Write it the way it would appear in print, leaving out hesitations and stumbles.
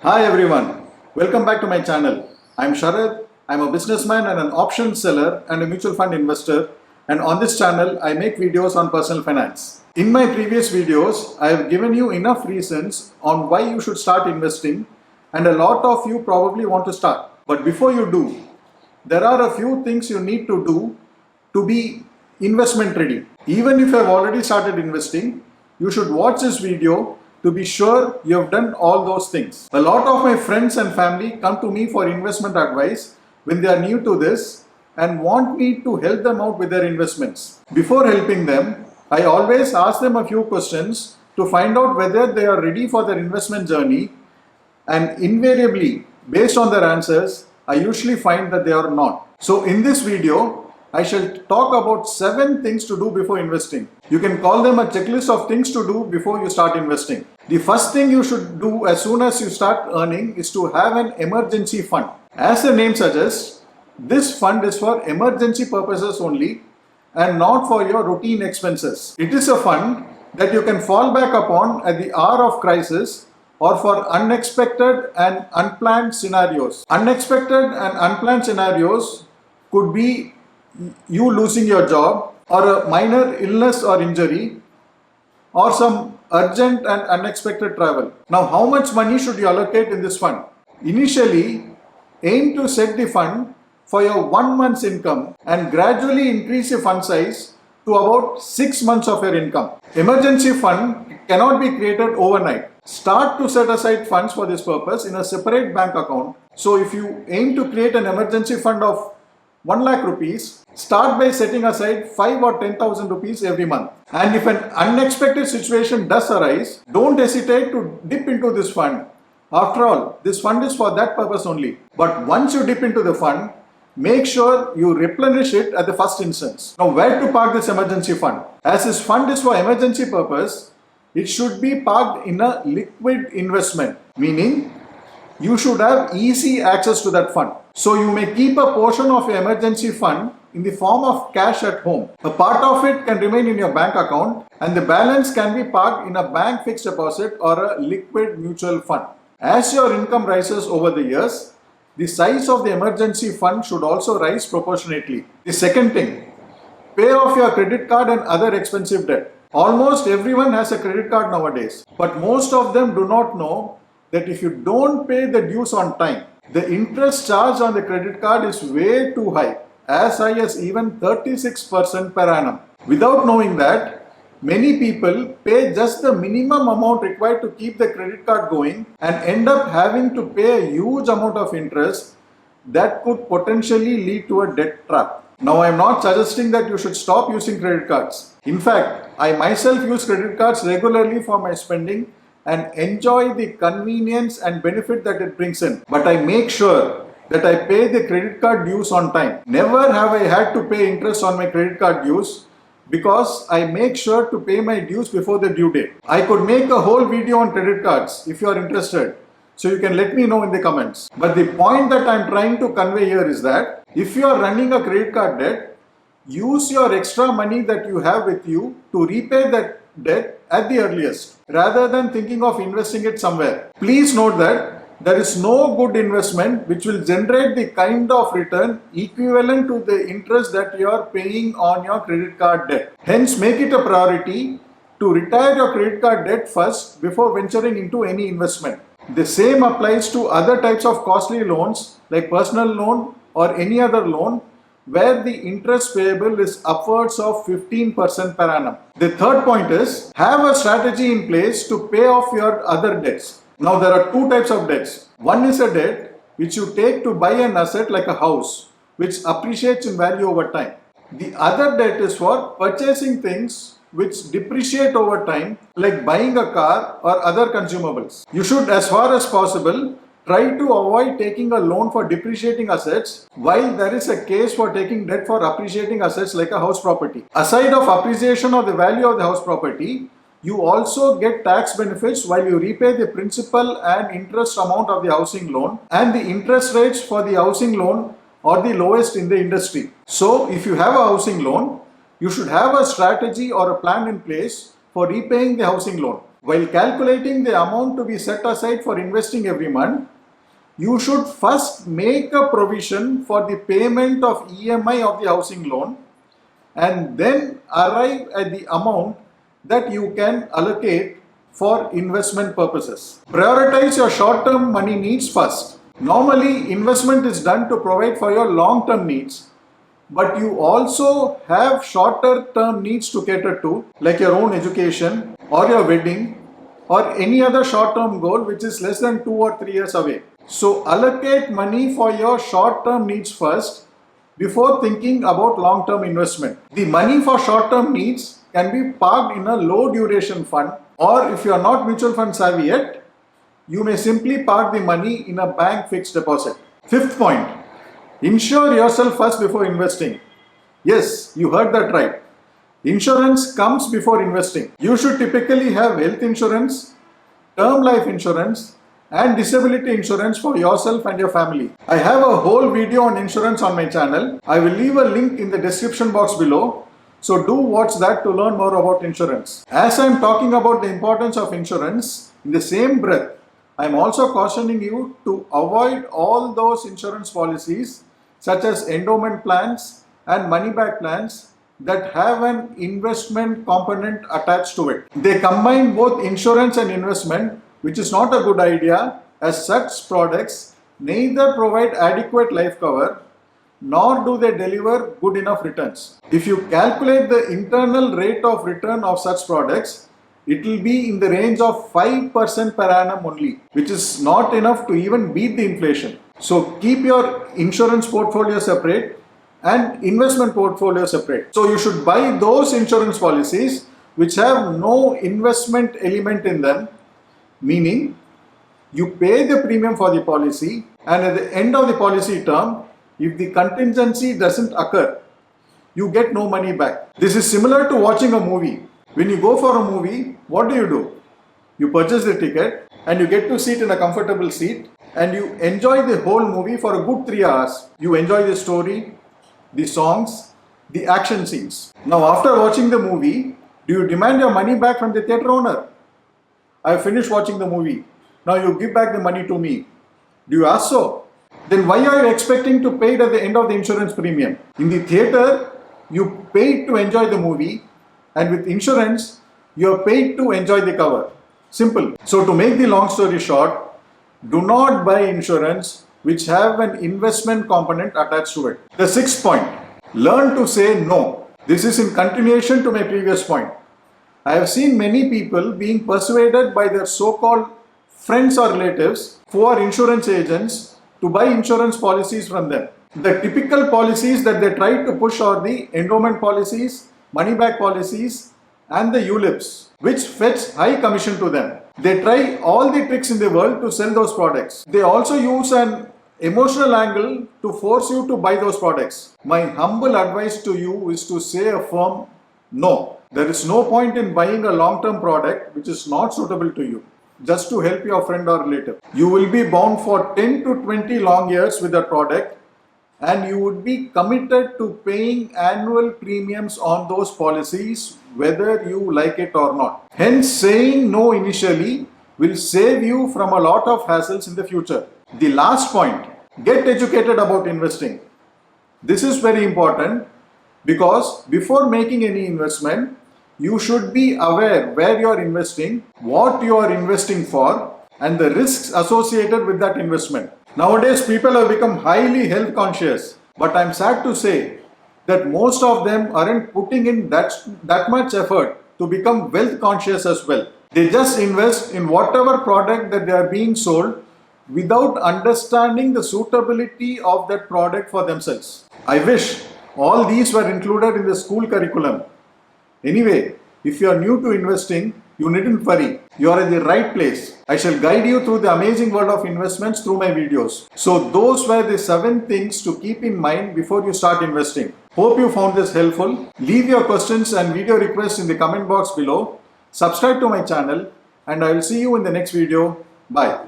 Hi everyone, welcome back to my channel. I'm Sharad. I'm a businessman and an option seller and a mutual fund investor, and on this channel I make videos on personal finance. In my previous videos, I have given you enough reasons on why you should start investing, and a lot of you probably want to start. But before you do, there are a few things you need to do to be investment ready. Even if you have already started investing, you should watch this video to be sure you have done all those things. A lot of my friends and family come to me for investment advice when they are new to this and want me to help them out with their investments. Before helping them, I always ask them a few questions to find out whether they are ready for their investment journey, and invariably, based on their answers, I usually find that they are not. So in this video, I shall talk about 7 things to do before investing. You can call them a checklist of things to do before you start investing. The first thing you should do as soon as you start earning is to have an emergency fund. As the name suggests, this fund is for emergency purposes only and not for your routine expenses. It is a fund that you can fall back upon at the hour of crisis or for unexpected and unplanned scenarios. Unexpected and unplanned scenarios could be you losing your job, or a minor illness or injury, or some urgent and unexpected travel. Now, how much money should you allocate in this fund? Initially, aim to set the fund for your 1 month's income and gradually increase your fund size to about 6 months of your income. Emergency fund cannot be created overnight. Start to set aside funds for this purpose in a separate bank account. So if you aim to create an emergency fund of 1 lakh rupees, start by setting aside 5 or 10,000 rupees every month. And if an unexpected situation does arise, don't hesitate to dip into this fund. After all, this fund is for that purpose only. But once you dip into the fund, make sure you replenish it at the first instance. Now, where to park this emergency fund? As this fund is for emergency purpose, it should be parked in a liquid investment, meaning you should have easy access to that fund. So you may keep a portion of your emergency fund in the form of cash at home. A part of it can remain in your bank account and the balance can be parked in a bank fixed deposit or a liquid mutual fund. As your income rises over the years, the size of the emergency fund should also rise proportionately. The second thing, pay off your credit card and other expensive debt. Almost everyone has a credit card nowadays, but most of them do not know that if you don't pay the dues on time, the interest charged on the credit card is way too high, as high as even 36% per annum. Without knowing that, many people pay just the minimum amount required to keep the credit card going and end up having to pay a huge amount of interest that could potentially lead to a debt trap. Now, I am not suggesting that you should stop using credit cards. In fact, I myself use credit cards regularly for my spending and enjoy the convenience and benefit that it brings in. But I make sure that I pay the credit card dues on time. Never have I had to pay interest on my credit card dues because I make sure to pay my dues before the due date. I could make a whole video on credit cards if you are interested, so you can let me know in the comments. But the point that I am trying to convey here is that if you are running a credit card debt, use your extra money that you have with you to repay that debt at the earliest, rather than thinking of investing it somewhere. Please note that there is no good investment which will generate the kind of return equivalent to the interest that you are paying on your credit card debt. Hence, make it a priority to retire your credit card debt first before venturing into any investment. The same applies to other types of costly loans like personal loan or any other loan where the interest payable is upwards of 15% per annum. The third point is, have a strategy in place to pay off your other debts. Now, there are 2 types of debts. One is a debt which you take to buy an asset like a house, which appreciates in value over time. The other debt is for purchasing things which depreciate over time, like buying a car or other consumables. You should, as far as possible, try to avoid taking a loan for depreciating assets while there is a case for taking debt for appreciating assets like a house property. Aside of appreciation of the value of the house property, you also get tax benefits while you repay the principal and interest amount of the housing loan, and the interest rates for the housing loan are the lowest in the industry. So, if you have a housing loan, you should have a strategy or a plan in place for repaying the housing loan. While calculating the amount to be set aside for investing every month, you should first make a provision for the payment of EMI of the housing loan and then arrive at the amount that you can allocate for investment purposes. Prioritize your short-term money needs first. Normally, investment is done to provide for your long-term needs, but you also have shorter-term needs to cater to, like your own education or your wedding or any other short-term goal which is less than 2 or 3 years away. So allocate money for your short-term needs first before thinking about long-term investment. The money for short-term needs can be parked in a low-duration fund, or if you are not mutual fund savvy yet, you may simply park the money in a bank fixed deposit. Fifth point, insure yourself first before investing. Yes, you heard that right. Insurance comes before investing. You should typically have health insurance, term life insurance, and disability insurance for yourself and your family. I have a whole video on insurance on my channel. I will leave a link in the description box below. So do watch that to learn more about insurance. As I am talking about the importance of insurance, in the same breath, I am also cautioning you to avoid all those insurance policies such as endowment plans and money back plans that have an investment component attached to it. They combine both insurance and investment, which is not a good idea, as such products neither provide adequate life cover nor do they deliver good enough returns. If you calculate the internal rate of return of such products, it will be in the range of 5% per annum only, which is not enough to even beat the inflation. So keep your insurance portfolio separate and investment portfolio separate. So you should buy those insurance policies which have no investment element in them, meaning you pay the premium for the policy and at the end of the policy term, if the contingency doesn't occur, you get no money back. This is similar to watching a movie. When you go for a movie, what do? You purchase the ticket and you get to sit in a comfortable seat and you enjoy the whole movie for a good 3 hours. You enjoy the story, the songs, the action scenes. Now after watching the movie, do you demand your money back from the theatre owner? I have finished watching the movie. Now you give back the money to me. Do you ask so? Then why are you expecting to pay it at the end of the insurance premium? In the theatre, you paid to enjoy the movie, and with insurance, you are paid to enjoy the cover. Simple. So to make the long story short, do not buy insurance which have an investment component attached to it. The sixth point, learn to say no. This is in continuation to my previous point. I have seen many people being persuaded by their so-called friends or relatives who are insurance agents to buy insurance policies from them. The typical policies that they try to push are the endowment policies, money back policies, and the ULIPs, which fetch high commission to them. They try all the tricks in the world to sell those products. They also use an emotional angle to force you to buy those products. My humble advice to you is to say a firm no. There is no point in buying a long-term product which is not suitable to you, just to help your friend or relative. You will be bound for 10 to 20 long years with that product and you would be committed to paying annual premiums on those policies whether you like it or not. Hence, saying no initially will save you from a lot of hassles in the future. The last point, get educated about investing. This is very important because before making any investment, you should be aware where you are investing, what you are investing for, and the risks associated with that investment. Nowadays, people have become highly health conscious, but I'm sad to say that most of them aren't putting in that much effort to become wealth conscious as well. They just invest in whatever product that they are being sold without understanding the suitability of that product for themselves. I wish all these were included in the school curriculum. Anyway, if you are new to investing, you needn't worry. You are in the right place. I shall guide you through the amazing world of investments through my videos. So those were the 7 things to keep in mind before you start investing. Hope you found this helpful. Leave your questions and video requests in the comment box below. Subscribe to my channel and I will see you in the next video. Bye.